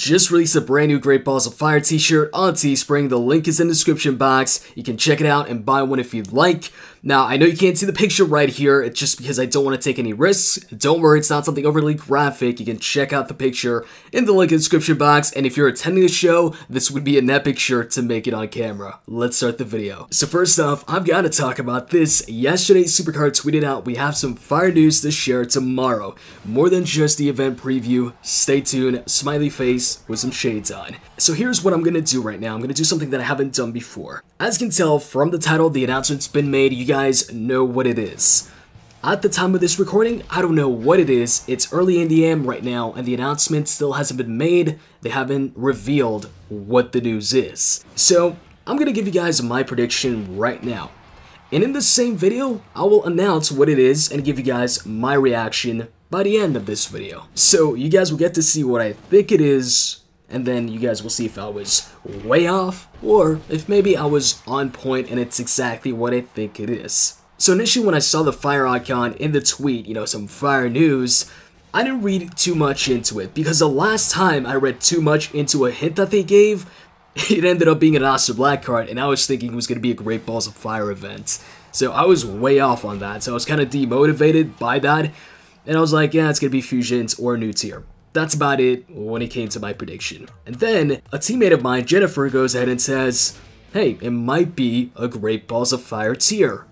just released a brand new Great Balls of Fire t-shirt on Teespring. The link is in the description box. You can check it out and buy one if you'd like. Now, I know you can't see the picture right here. It's just because I don't want to take any risks. Don't worry, it's not something overly graphic. You can check out the picture in the link in the description box. And if you're attending the show, this would be an epic shirt to make it on camera. Let's start the video. So first off, I've got to talk about this. Yesterday, Supercard tweeted out, we have some fire news to share tomorrow. More than just the event preview. Stay tuned. Smiley face with some shades on. So here's what I'm going to do right now. I'm going to do something that I haven't done before. As you can tell from the title, the announcement's been made. You guys know what it is. At the time of this recording, I don't know what it is. It's early in the AM right now, and the announcement still hasn't been made. They haven't revealed what the news is. So I'm going to give you guys my prediction right now. And in the same video, I will announce what it is and give you guys my reaction by the end of this video. So you guys will get to see what I think it is, and then you guys will see if I was way off, or if maybe I was on point and it's exactly what I think it is. So initially when I saw the fire icon in the tweet, you know, some fire news, I didn't read too much into it, because the last time I read too much into a hint that they gave, it ended up being an Aster Black card, and I was thinking it was going to be a Great Balls of Fire event. So I was way off on that, so I was kind of demotivated by that, and I was like, yeah, it's going to be Fusions or New Tier. That's about it when it came to my prediction. And then, a teammate of mine, Jennifer, goes ahead and says, hey, it might be a Great Balls of Fire tier.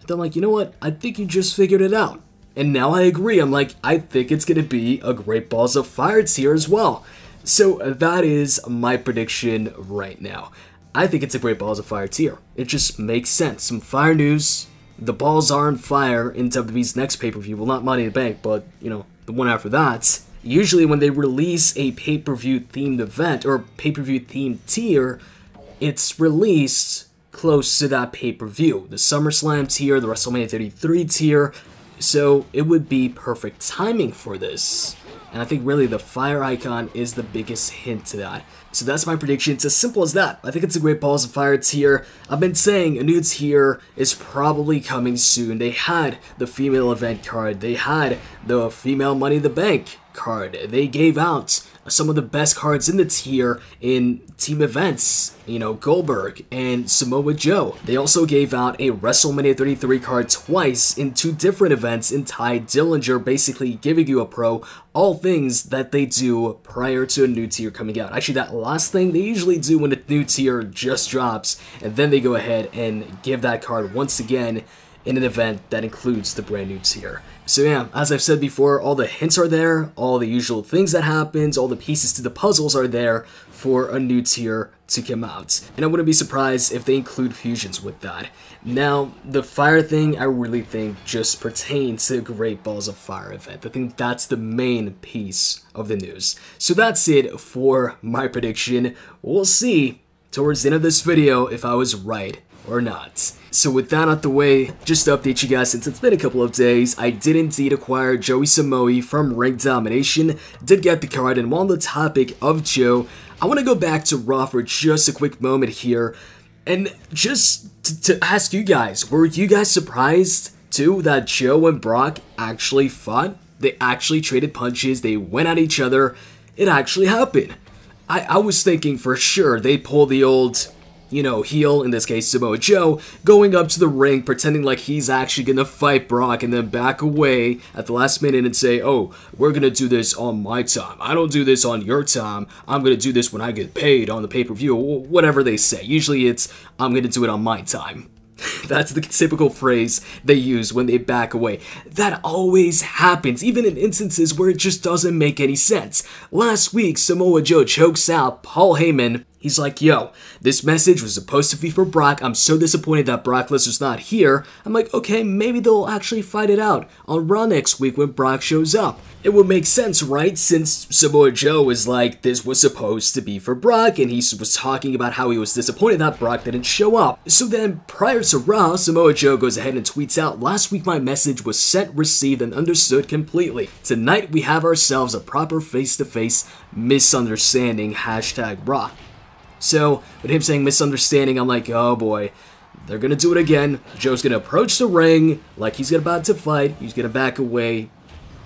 And I'm like, you know what? I think you just figured it out. And now I agree. I'm like, I think it's going to be a Great Balls of Fire tier as well. So that is my prediction right now. I think it's a Great Balls of Fire tier. It just makes sense. Some fire news. The balls are on fire in WWE's next pay-per-view. Well, not Money in the Bank, but, you know, the one after that. Usually when they release a pay-per-view themed event or pay-per-view themed tier, it's released close to that pay-per-view. The SummerSlam tier, the WrestleMania 33 tier, so it would be perfect timing for this. And I think really the fire icon is the biggest hint to that. So that's my prediction. It's as simple as that. I think it's a Great Balls of Fire tier. I've been saying a new tier is probably coming soon. They had the female event card. They had the female Money in the Bank card. They gave out some of the best cards in the tier in team events, you know, Goldberg and Samoa Joe. They also gave out a WrestleMania 33 card twice in 2 different events in Ty Dillinger, basically giving you a pro, all things that they do prior to a new tier coming out. Actually, that last thing they usually do when a new tier just drops, and then they go ahead and give that card once again in an event that includes the brand new tier. So yeah, as I've said before, all the hints are there, all the usual things that happens, all the pieces to the puzzles are there for a new tier to come out. And I wouldn't be surprised if they include fusions with that. Now, the fire thing, I really think just pertains to the Great Balls of Fire event. I think that's the main piece of the news. So that's it for my prediction. We'll see towards the end of this video if I was right or not. So with that out the way, just to update you guys, since it's been a couple of days, I did indeed acquire Joey Samoa from Ring Domination, did get the card, and while on the topic of Joe, I want to go back to Raw for just a quick moment here, and just to ask you guys, were you guys surprised too that Joe and Brock actually fought? They actually traded punches, they went at each other, it actually happened. I was thinking for sure they'd pull the old, you know, heel, in this case Samoa Joe, going up to the ring, pretending like he's actually gonna fight Brock, and then back away at the last minute and say, oh, we're gonna do this on my time. I don't do this on your time. I'm gonna do this when I get paid on the pay-per-view, or whatever they say. Usually it's, I'm gonna do it on my time. That's the typical phrase they use when they back away. That always happens, even in instances where it just doesn't make any sense. Last week, Samoa Joe chokes out Paul Heyman. He's like, yo, this message was supposed to be for Brock. I'm so disappointed that Brock Lesnar's not here. I'm like, okay, maybe they'll actually fight it out on Raw next week when Brock shows up. It would make sense, right? Since Samoa Joe is like, this was supposed to be for Brock, and he was talking about how he was disappointed that Brock didn't show up. So then, prior to Raw, Samoa Joe goes ahead and tweets out, last week my message was sent, received, and understood completely. Tonight we have ourselves a proper face-to-face misunderstanding, #Raw. So, with him saying misunderstanding, I'm like, oh boy, they're gonna do it again. Joe's gonna approach the ring like he's about to fight, he's gonna back away,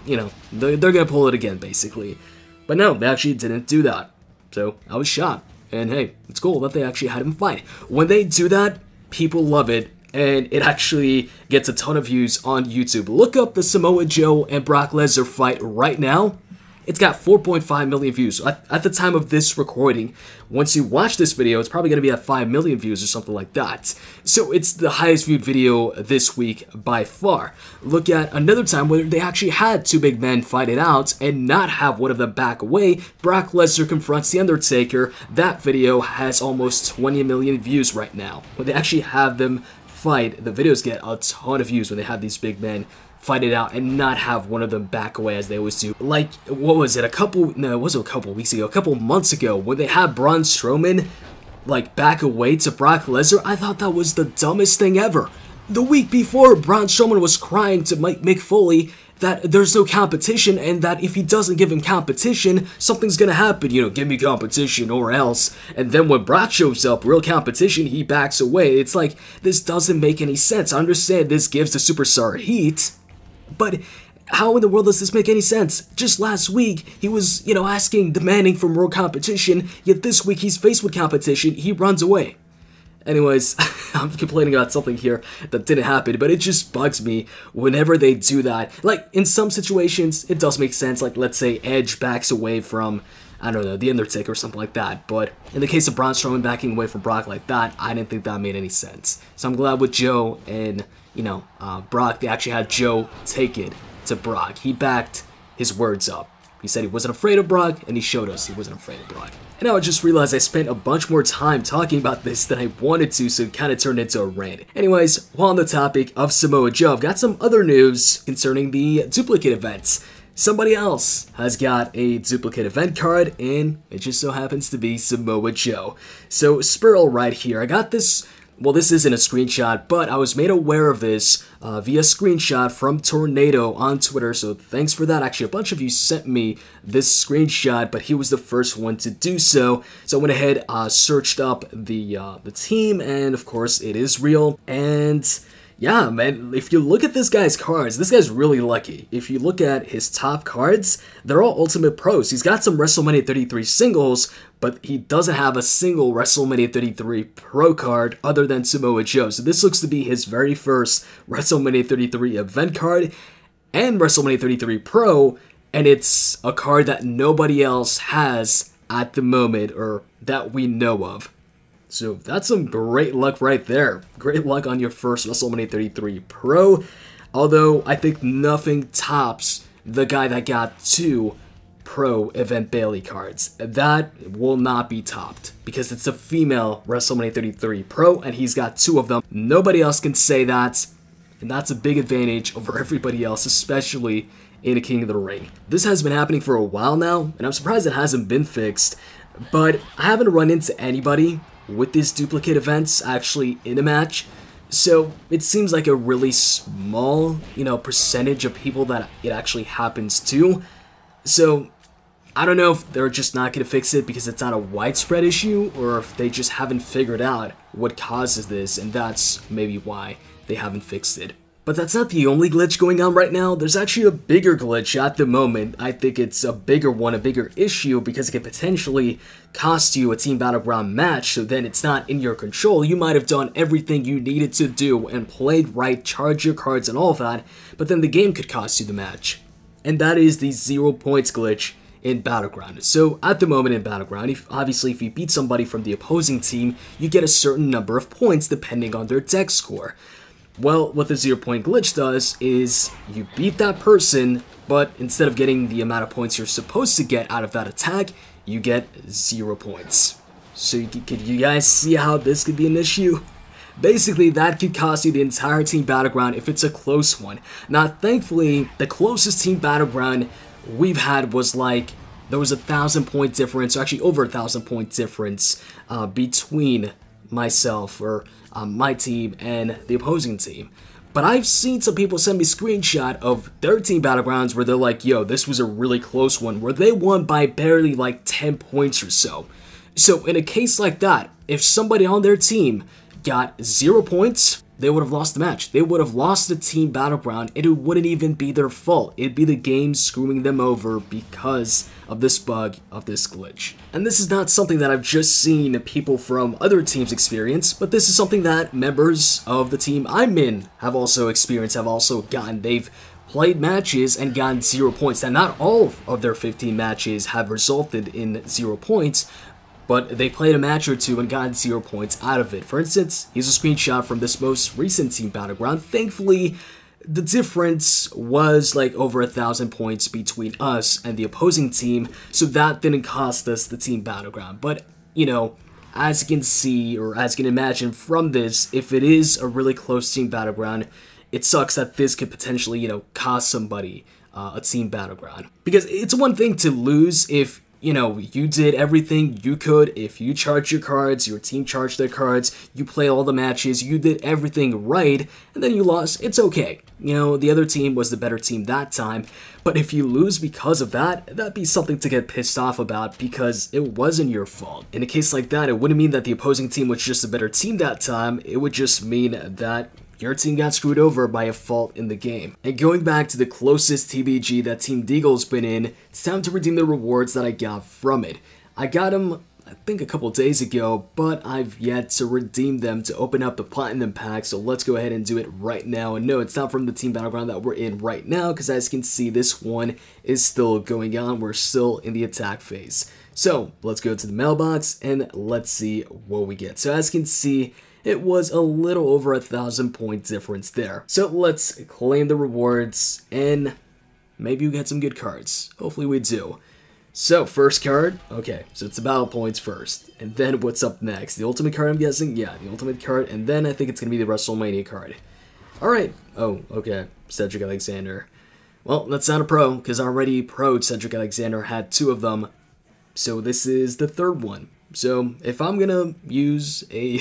you know, they're gonna pull it again, basically. But no, they actually didn't do that. So I was shocked. And hey, it's cool that they actually had him fight. When they do that, people love it. And it actually gets a ton of views on YouTube. Look up the Samoa Joe and Brock Lesnar fight right now. It's got 4.5 million views. At the time of this recording, once you watch this video, it's probably going to be at 5 million views or something like that. So it's the highest viewed video this week by far. Look at another time where they actually had two big men fight it out and not have one of them back away. Brock Lesnar confronts The Undertaker. That video has almost 20 million views right now. When they actually have them fight, the videos get a ton of views when they have these big men fight it out and not have one of them back away as they always do. Like, what was it, it wasn't a couple weeks ago, a couple months ago, when they had Braun Strowman, like, back away to Brock Lesnar. I thought that was the dumbest thing ever. The week before, Braun Strowman was crying to Mick Foley that there's no competition and that if he doesn't give him competition, something's gonna happen, you know, give me competition or else. And then when Brock shows up, real competition, he backs away. It's like, this doesn't make any sense. I understand this gives the superstar heat, but how in the world does this make any sense? Just last week, he was, you know, demanding for more competition, yet this week he's faced with competition, he runs away. Anyways, I'm complaining about something here that didn't happen, but it just bugs me whenever they do that. Like, in some situations, it does make sense, like, let's say Edge backs away from, I don't know, The Undertaker or something like that, but in the case of Braun Strowman backing away from Brock like that, I didn't think that made any sense. So I'm glad with Joe and, you know, Brock, they actually had Joe take it to Brock. He backed his words up. He said he wasn't afraid of Brock, and he showed us he wasn't afraid of Brock. And now I just realized I spent a bunch more time talking about this than I wanted to, so it kind of turned into a rant. Anyways, while on the topic of Samoa Joe, I've got some other news concerning the duplicate events. Somebody else has got a duplicate event card, and it just so happens to be Samoa Joe. So, Spurl right here, I got this. Well, this isn't a screenshot, but I was made aware of this via screenshot from Tornado on Twitter, so thanks for that. Actually, a bunch of you sent me this screenshot, but he was the first one to do so. So I went ahead, searched up the team, and of course, it is real. And yeah, man, if you look at this guy's cards, this guy's really lucky. If you look at his top cards, they're all Ultimate Pros. He's got some WrestleMania 33 singles, but he doesn't have a single WrestleMania 33 Pro card other than Samoa Joe. So this looks to be his very first WrestleMania 33 event card and WrestleMania 33 Pro, and it's a card that nobody else has at the moment, or that we know of. So that's some great luck right there. Great luck on your first WrestleMania 33 Pro. Although I think nothing tops the guy that got 2 Pro Event Bailey cards. That will not be topped because it's a female WrestleMania 33 Pro and he's got 2 of them. Nobody else can say that, and that's a big advantage over everybody else, especially in a King of the Ring. This has been happening for a while now, and I'm surprised it hasn't been fixed, but I haven't run into anybody with these duplicate events actually in a match, so it seems like a really small, you know, percentage of people that it actually happens to. So I don't know if they're just not going to fix it because it's not a widespread issue, or if they just haven't figured out what causes this, and that's maybe why they haven't fixed it. But that's not the only glitch going on right now. There's actually a bigger glitch at the moment. I think it's a bigger one, a bigger issue, because it could potentially cost you a Team Battleground match, so then it's not in your control. You might have done everything you needed to do and played right, charged your cards and all of that, but then the game could cost you the match. And that is the 0 points glitch in Battleground. So at the moment in Battleground, obviously if you beat somebody from the opposing team, you get a certain number of points depending on their deck score. Well, what the 0 point glitch does is you beat that person, but instead of getting the amount of points you're supposed to get out of that attack, you get 0 points. So could you guys see how this could be an issue? Basically, that could cost you the entire Team Battleground if it's a close one. Now, thankfully, the closest Team Battleground we've had was like, there was 1,000 point difference, or actually over 1,000 point difference between myself, or my team, and the opposing team. But I've seen some people send me a screenshot of their Team Battlegrounds where they're like, yo, this was a really close one, where they won by barely like 10 points or so. So in a case like that, if somebody on their team got 0 points, they would have lost the match. They would have lost the team battleground, and it wouldn't even be their fault. It'd be the game screwing them over because of this bug, of this glitch. And this is not something that I've just seen people from other teams experience, but this is something that members of the team I'm in have also experienced, have also gotten. They've played matches and gotten 0 points. Now, not all of their 15 matches have resulted in 0 points, but they played a match or two and got 0 points out of it. For instance, here's a screenshot from this most recent team battleground. Thankfully, the difference was like over 1,000 points between us and the opposing team, so that didn't cost us the team battleground. But, you know, as you can see, or as you can imagine from this, if it is a really close team battleground, it sucks that this could potentially, you know, cost somebody a team battleground. Because it's one thing to lose if, you know, you did everything you could. If you charged your cards, your team charged their cards, you played all the matches, you did everything right, and then you lost, it's okay. You know, the other team was the better team that time. But if you lose because of that, that'd be something to get pissed off about because it wasn't your fault. In a case like that, it wouldn't mean that the opposing team was just a better team that time. It would just mean that your team got screwed over by a fault in the game. And going back to the closest TBG that Team Deagle's been in, it's time to redeem the rewards that I got from it. I got them, I think, a couple days ago, but I've yet to redeem them to open up the Platinum Pack, so let's go ahead and do it right now. And no, it's not from the Team Battleground that we're in right now, because as you can see, this one is still going on. We're still in the attack phase. So, let's go to the mailbox, and let's see what we get. So as you can see, it was a little over 1,000 point difference there. So let's claim the rewards, and maybe we get some good cards. Hopefully we do. So, first card, okay, so it's the battle points first. And then what's up next? The ultimate card, I'm guessing? Yeah, the ultimate card, and then I think it's going to be the WrestleMania card. Alright, oh, okay, Cedric Alexander. Well, that's not a pro, because already pro Cedric Alexander had 2 of them. So this is the 3rd one. So, if I'm gonna use a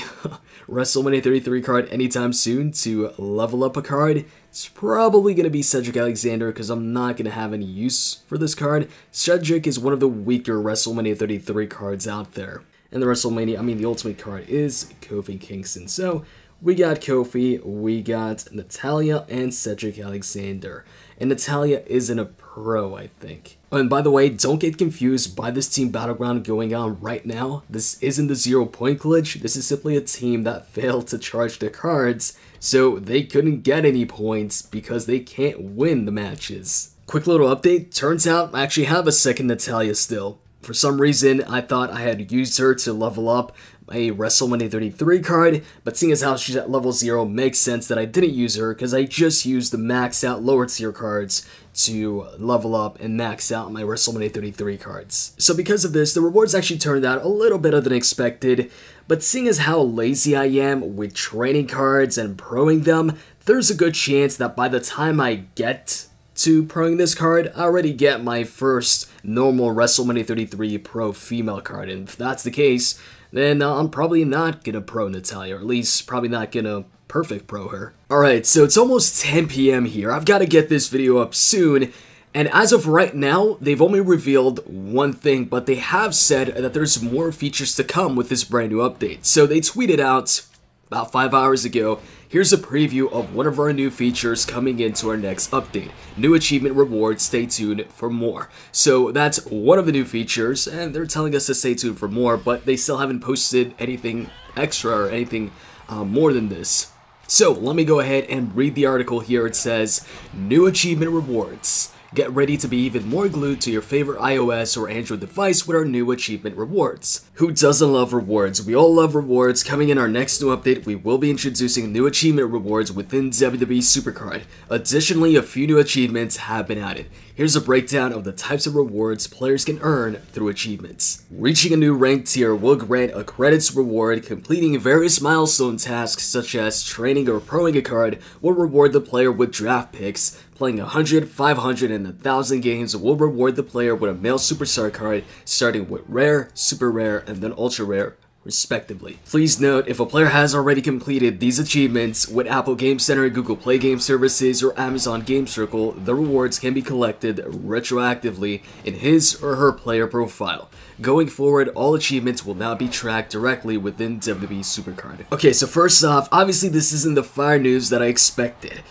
WrestleMania 33 card anytime soon to level up a card, it's probably gonna be Cedric Alexander because I'm not gonna have any use for this card. Cedric is one of the weaker WrestleMania 33 cards out there. And the the Ultimate card is Kofi Kingston. So, we got Kofi, we got Natalya, and Cedric Alexander. And Natalya isn't a pro, I think. And by the way, don't get confused by this team battleground going on right now. This isn't the 0 point glitch. This is simply a team that failed to charge their cards, so they couldn't get any points because they can't win the matches. Quick little update, turns out I actually have a second Natalya still. For some reason, I thought I had used her to level up a WrestleMania 33 card, but seeing as how she's at level 0, makes sense that I didn't use her because I just used the maxed out lower tier cards to level up and max out my WrestleMania 33 cards. So because of this, the rewards actually turned out a little better than expected, but seeing as how lazy I am with training cards and proing them, there's a good chance that by the time I get to proing this card, I already get my first normal WrestleMania 33 Pro female card, and if that's the case, then I'm probably not gonna pro Natalya, or at least probably not gonna perfect pro her. Alright, so it's almost 10 PM here. I've got to get this video up soon, and as of right now, they've only revealed one thing, but they have said that there's more features to come with this brand new update. So they tweeted out about 5 hours ago, here's a preview of one of our new features coming into our next update. New achievement rewards, stay tuned for more. So that's one of the new features, and they're telling us to stay tuned for more, but they still haven't posted anything extra or anything more than this. So let me go ahead and read the article here. It says, new achievement rewards. Get ready to be even more glued to your favorite iOS or Android device with our new achievement rewards. Who doesn't love rewards? We all love rewards. Coming in our next new update, we will be introducing new achievement rewards within WWE Supercard. Additionally, a few new achievements have been added. Here's a breakdown of the types of rewards players can earn through achievements. Reaching a new rank tier will grant a credits reward. Completing various milestone tasks such as training or proing a card will reward the player with draft picks. Playing 100, 500, and 1,000 games will reward the player with a male superstar card, starting with rare, super rare, and then ultra rare, respectively. Please note, if a player has already completed these achievements with Apple Game Center, Google Play Game Services, or Amazon Game Circle, the rewards can be collected retroactively in his or her player profile. going forward, all achievements will now be tracked directly within WWE Supercard. Okay, so first off, obviously this isn't the fire news that I expected.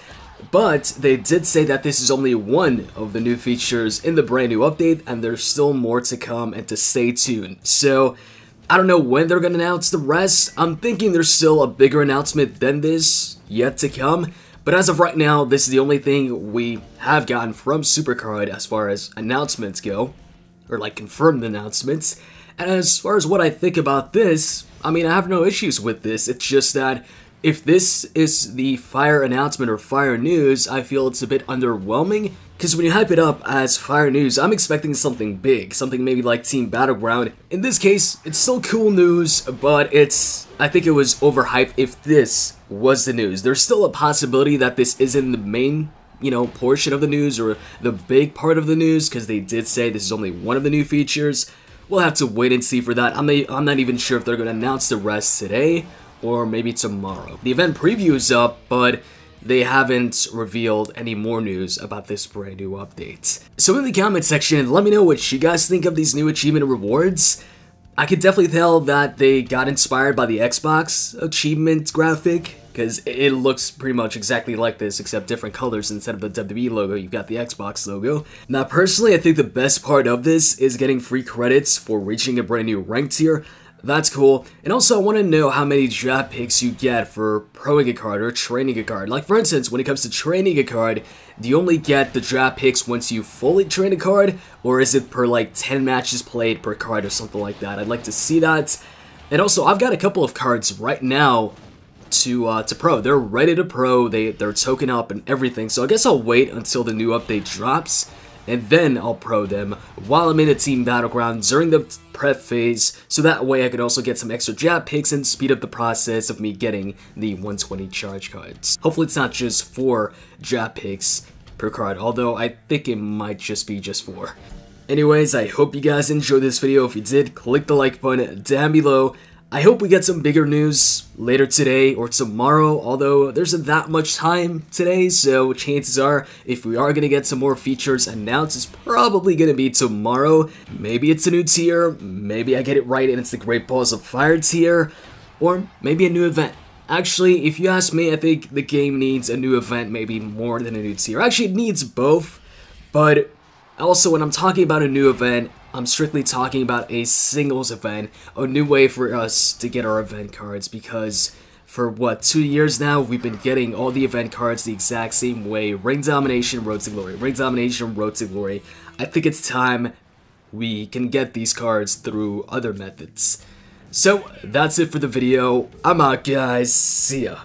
But they did say that this is only one of the new features in the brand new update, and there's still more to come and to stay tuned. So, I don't know when they're going to announce the rest. I'm thinking there's still a bigger announcement than this yet to come. But as of right now, this is the only thing we have gotten from Supercard as far as announcements go. Or like confirmed announcements. And as far as what I think about this, I mean, I have no issues with this. It's just that if this is the fire announcement or fire news, I feel it's a bit underwhelming. Because when you hype it up as fire news, I'm expecting something big, something maybe like Team Battleground. In this case, it's still cool news, but I think it was overhyped if this was the news. There's still a possibility that this isn't the main, portion of the news or the big part of the news, because they did say this is only one of the new features. We'll have to wait and see for that. I'm not even sure if they're going to announce the rest today or maybe tomorrow. The event preview is up, but they haven't revealed any more news about this brand new update. So in the comment section, let me know what you guys think of these new achievement rewards. I could definitely tell that they got inspired by the Xbox achievement graphic, because it looks pretty much exactly like this, except different colors. Instead of the WWE logo, you've got the Xbox logo. Now, personally, I think the best part of this is getting free credits for reaching a brand new rank tier. That's cool. And also, I want to know how many draft picks you get for proing a card or training a card. Like, for instance, when it comes to training a card, do you only get the draft picks once you fully train a card? Or is it per, like, 10 matches played per card or something like that? I'd like to see that. And also, I've got a couple of cards right now to pro. They're ready to pro. They're token up and everything. So I guess I'll wait until the new update drops, and then I'll pro them while I'm in a Team Battleground during the prep phase, so that way I could also get some extra jab picks and speed up the process of me getting the 120 charge cards. Hopefully it's not just 4 jab picks per card, although I think it might just be just 4. Anyways, I hope you guys enjoyed this video. If you did, click the like button down below. I hope we get some bigger news later today or tomorrow, although there isn't that much time today, so chances are, if we are going to get some more features announced, it's probably going to be tomorrow. Maybe it's a new tier, maybe I get it right and it's the Great Balls of Fire tier, or maybe a new event. Actually, if you ask me, I think the game needs a new event maybe more than a new tier. Actually, it needs both, but also when I'm talking about a new event, I'm strictly talking about a singles event, a new way for us to get our event cards, because for what, 2 years now, we've been getting all the event cards the exact same way. Ring Domination, Road to Glory. Ring Domination, Road to Glory. I think it's time we can get these cards through other methods. So, that's it for the video. I'm out, guys. See ya.